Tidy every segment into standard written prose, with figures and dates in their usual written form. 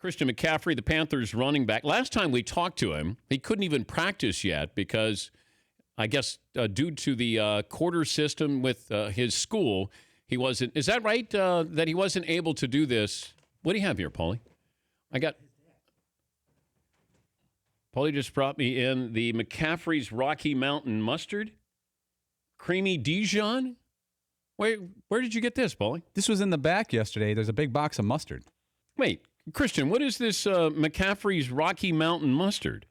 Christian McCaffrey, the Panthers running back. Last time we talked to him, he couldn't even practice yet because, I guess, due to the quarter system with his school, he wasn't. Is that right? That he wasn't able to do this? What do you have here, Paulie? Paulie just brought me in the McCaffrey's Rocky Mountain Mustard, creamy Dijon. Where did you get this, Paulie? This was in the back yesterday. There's a big box of mustard. Wait, Christian, what is this McCaffrey's Rocky Mountain Mustard?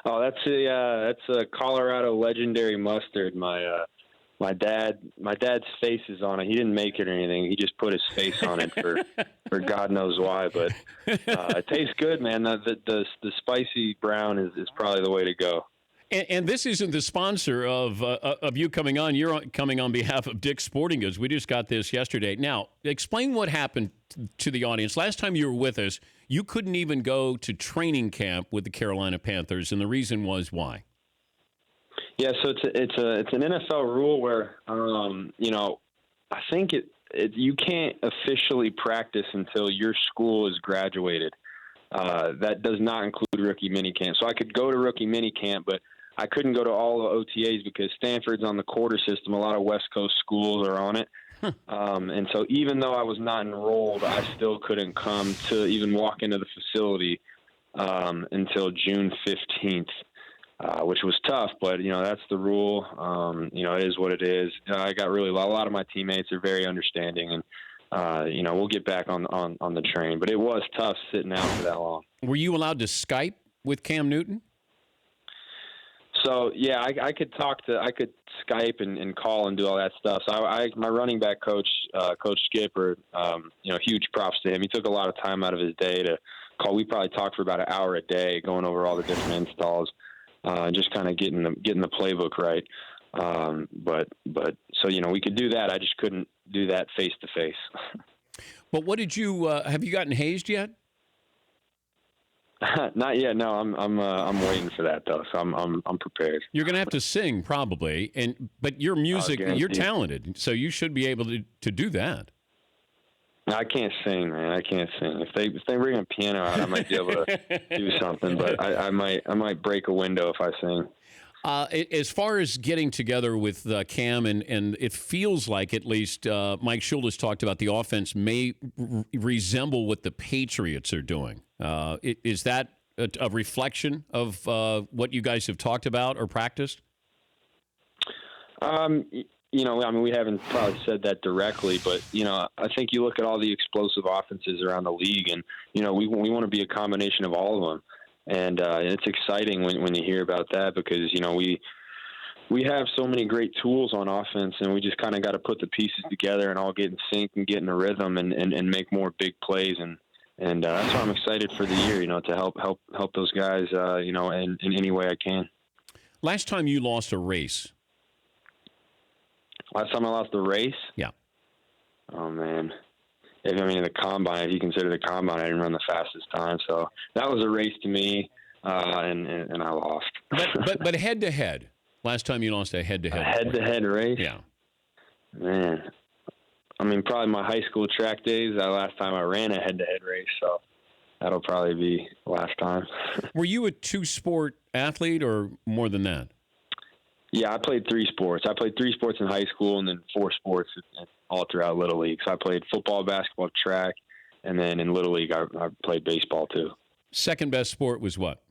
Oh, that's a Colorado legendary mustard. My dad's face is on it. He didn't make it or anything. He just put his face on it for God knows why. But it tastes good, man. The spicy brown is probably the way to go. And this isn't the sponsor of you coming on. You're coming on behalf of Dick's Sporting Goods. We just got this yesterday. Now, explain what happened to the audience. Last time you were with us, you couldn't even go to training camp with the Carolina Panthers, and the reason was why? Yeah, so it's an NFL rule where I think you can't officially practice until your school is graduated. That does not include rookie minicamp. So I could go to rookie minicamp, but I couldn't go to all the OTAs because Stanford's on the quarter system. A lot of West Coast schools are on it. And so even though I was not enrolled, I still couldn't come to even walk into the facility until June 15th, which was tough. But, that's the rule. It is what it is. I got a lot of my teammates are very understanding, and we'll get back on the train. But it was tough sitting out for that long. Were you allowed to Skype with Cam Newton? So, yeah, I could Skype and call and do all that stuff. So my running back coach, Coach Skipper, huge props to him. He took a lot of time out of his day to call. We probably talked for about an hour a day going over all the different installs, just kind of getting the playbook right. So, we could do that. I just couldn't do that face to face. But what did you have you gotten hazed yet? Not yet. No, I'm waiting for that though. So I'm prepared. You're going to have to sing probably, but your music, you're talented, so you should be able to do that. I can't sing, man. I can't sing. If they bring a piano out, I might be able to do something, but I might break a window if I sing. As far as getting together with Cam, and it feels like at least Mike Shula talked about the offense may resemble what the Patriots are doing. Is that a reflection of what you guys have talked about or practiced? We haven't probably said that directly, but, I think you look at all the explosive offenses around the league, and, we want to be a combination of all of them. And it's exciting when you hear about that because, we have so many great tools on offense, and we just kind of got to put the pieces together and all get in sync and get in a rhythm and make more big plays. And that's why I'm excited for the year, to help those guys, in any way I can. Last time you lost a race. Last time I lost a race? Yeah. Oh, man. The combine, if you consider the combine, I didn't run the fastest time. So that was a race to me, and I lost. But head-to-head, last time you lost a head-to-head. A head-to-head race? Yeah. Man. Probably my high school track days, last time I ran a head-to-head race. So that'll probably be last time. Were you a two-sport athlete or more than that? Yeah, I played three sports. I played three sports in high school and then four sports all throughout Little League. So I played football, basketball, track, and then in Little League I played baseball too. Second best sport was what?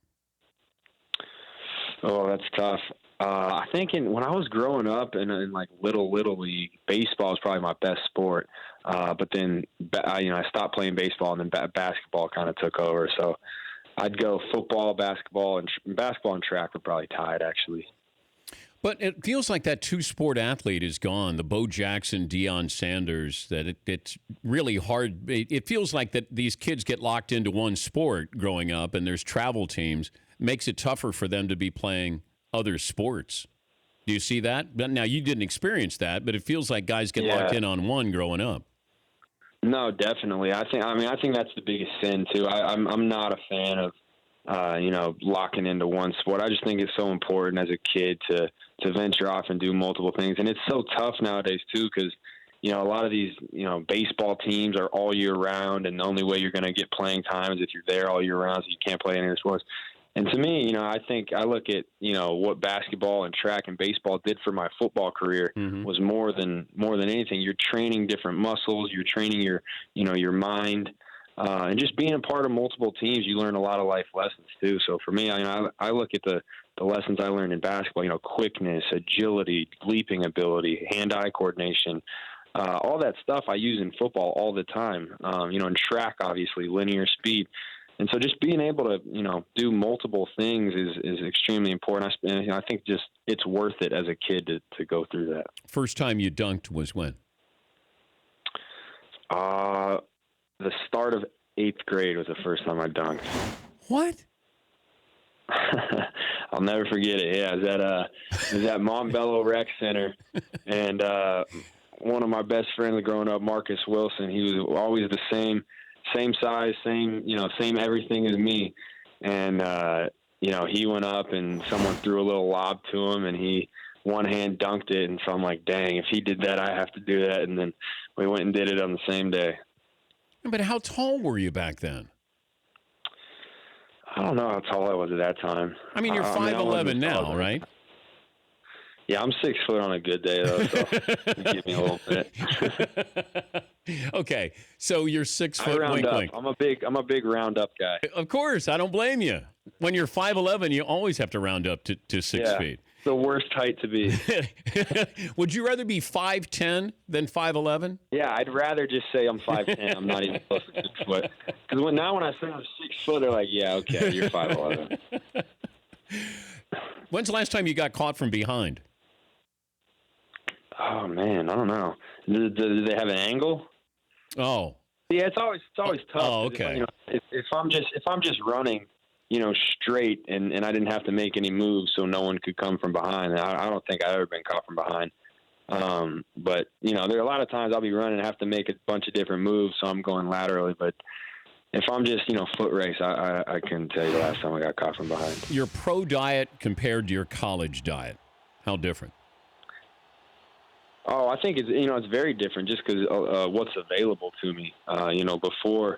Oh, that's tough. I think when I was growing up in like Little League, baseball was probably my best sport. But then I stopped playing baseball and then basketball kind of took over. So I'd go football, basketball, and track were probably tied actually. But it feels like that two-sport athlete is gone, the Bo Jackson, Deion Sanders, that it's really hard. It feels like that these kids get locked into one sport growing up, and there's travel teams. Makes it tougher for them to be playing other sports. Do you see that? Now, you didn't experience that, but it feels like guys get locked in on one growing up. No, definitely. I think that's the biggest sin, too. I'm not a fan of locking into one sport. I just think it's so important as a kid to venture off and do multiple things. And it's so tough nowadays, too, because, a lot of these, baseball teams are all year round, and the only way you're going to get playing time is if you're there all year round, so you can't play any of the sports. And to me, I think I look at, what basketball and track and baseball did for my football career was more than anything. You're training different muscles, you're training your mind, and just being a part of multiple teams, you learn a lot of life lessons too. So for me, I look at the lessons I learned in basketball, quickness, agility, leaping ability, hand-eye coordination, all that stuff I use in football all the time. In track, obviously, linear speed. And so just being able to, do multiple things is extremely important. I think just it's worth it as a kid to go through that. First time you dunked was when? The start of 8th grade was the first time I dunked. What? I'll never forget it. Yeah, it was at Montbello Rec Center, and one of my best friends growing up, Marcus Wilson, he was always the same size, same everything as me. And, he went up and someone threw a little lob to him and he one hand dunked it. And so I'm like, dang, if he did that, I have to do that. And then we went and did it on the same day. But how tall were you back then? I don't know how tall I was at that time. I mean, you're 5'11" now, right? Yeah, I'm 6 foot on a good day, though, so give me a little bit. Okay, so you're 6 foot. Round wink, up. wink. I'm a big round up guy. Of course, I don't blame you. When you're 5'11", you always have to round up to 6 feet. It's the worst height to be. Would you rather be 5'10" than 5'11"? Yeah, I'd rather just say I'm 5'10". I'm not even close to 6 foot. Because when I say I'm 6 foot, they're like, yeah, okay, you're 5'11". When's the last time you got caught from behind? Oh man, I don't know. Do they have an angle? Oh, yeah, it's always tough. Oh, okay. If I'm just running, straight, and I didn't have to make any moves, so no one could come from behind. I don't think I've ever been caught from behind. But there are a lot of times I'll be running and have to make a bunch of different moves, so I'm going laterally. But if I'm just foot race, I couldn't tell you the last time I got caught from behind. Your pro diet compared to your college diet, how different? Oh, I think it's very different just because what's available to me. Before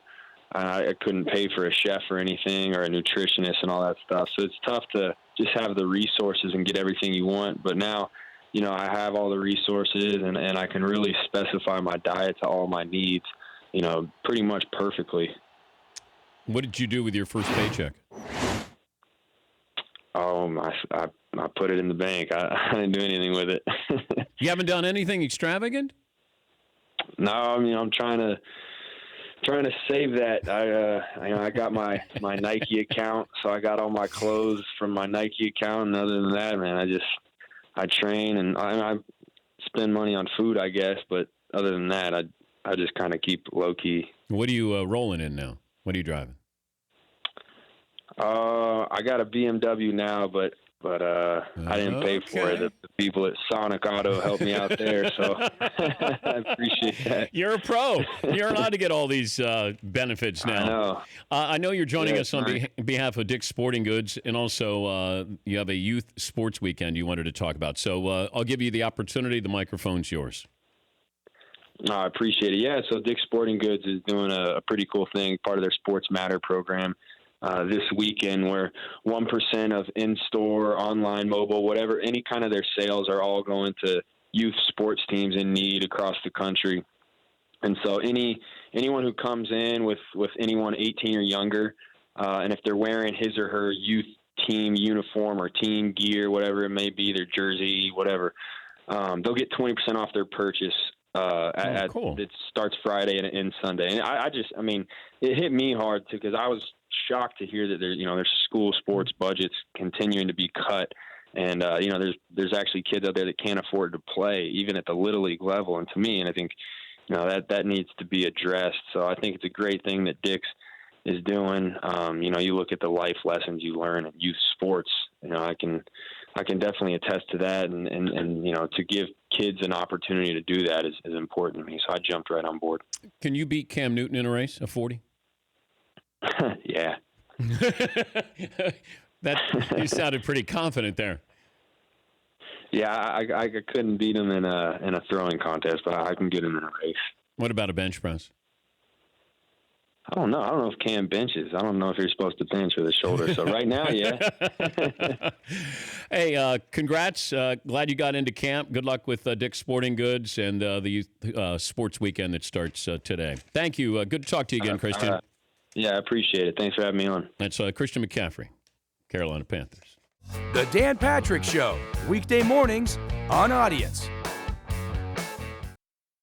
I couldn't pay for a chef or anything or a nutritionist and all that stuff. So it's tough to just have the resources and get everything you want. But now, I have all the resources and I can really specify my diet to all my needs, pretty much perfectly. What did you do with your first paycheck? Oh, I put it in the bank. I didn't do anything with it. You haven't done anything extravagant? No, I'm trying to save that. I got my Nike account, so I got all my clothes from my Nike account. And other than that, man, I train and I spend money on food, I guess. But other than that, I just kind of keep low key. What are you rolling in now? What are you driving? I got a BMW now, but I didn't pay for it. The people at Sonic Auto helped me out there, so I appreciate that. You're a pro. You're allowed to get all these benefits now. I know. I know you're joining us on behalf of Dick's Sporting Goods, and also you have a youth sports weekend you wanted to talk about. So I'll give you the opportunity. The microphone's yours. I appreciate it. Yeah, so Dick's Sporting Goods is doing a pretty cool thing, part of their Sports Matter program. This weekend where 1% of in-store, online, mobile, whatever, any kind of their sales are all going to youth sports teams in need across the country. And so anyone who comes in with anyone 18 or younger, and if they're wearing his or her youth team uniform or team gear, whatever it may be, their jersey, whatever, they'll get 20% off their purchase. Cool. It starts Friday and ends Sunday. And it hit me hard too, because I was shocked to hear that there's school sports budgets continuing to be cut. And, there's actually kids out there that can't afford to play even at the Little League level. And to me, and I think, that needs to be addressed. So I think it's a great thing that Dick's is doing. You look at the life lessons you learn in youth sports, I can definitely attest to that. And to give kids an opportunity to do that is important to me. So I jumped right on board. Can you beat Cam Newton in a race, a 40? Yeah. You sounded pretty confident there. Yeah, I couldn't beat him in a throwing contest, but I can get him in a race. What about a bench press? I don't know. I don't know if Cam benches. I don't know if you're supposed to bench with his shoulder. So right now, yeah. Hey, congrats. Glad you got into camp. Good luck with Dick's Sporting Goods and the sports weekend that starts today. Thank you. Good to talk to you again, Christian. Yeah, I appreciate it. Thanks for having me on. That's Christian McCaffrey, Carolina Panthers. The Dan Patrick Show, weekday mornings on Audience.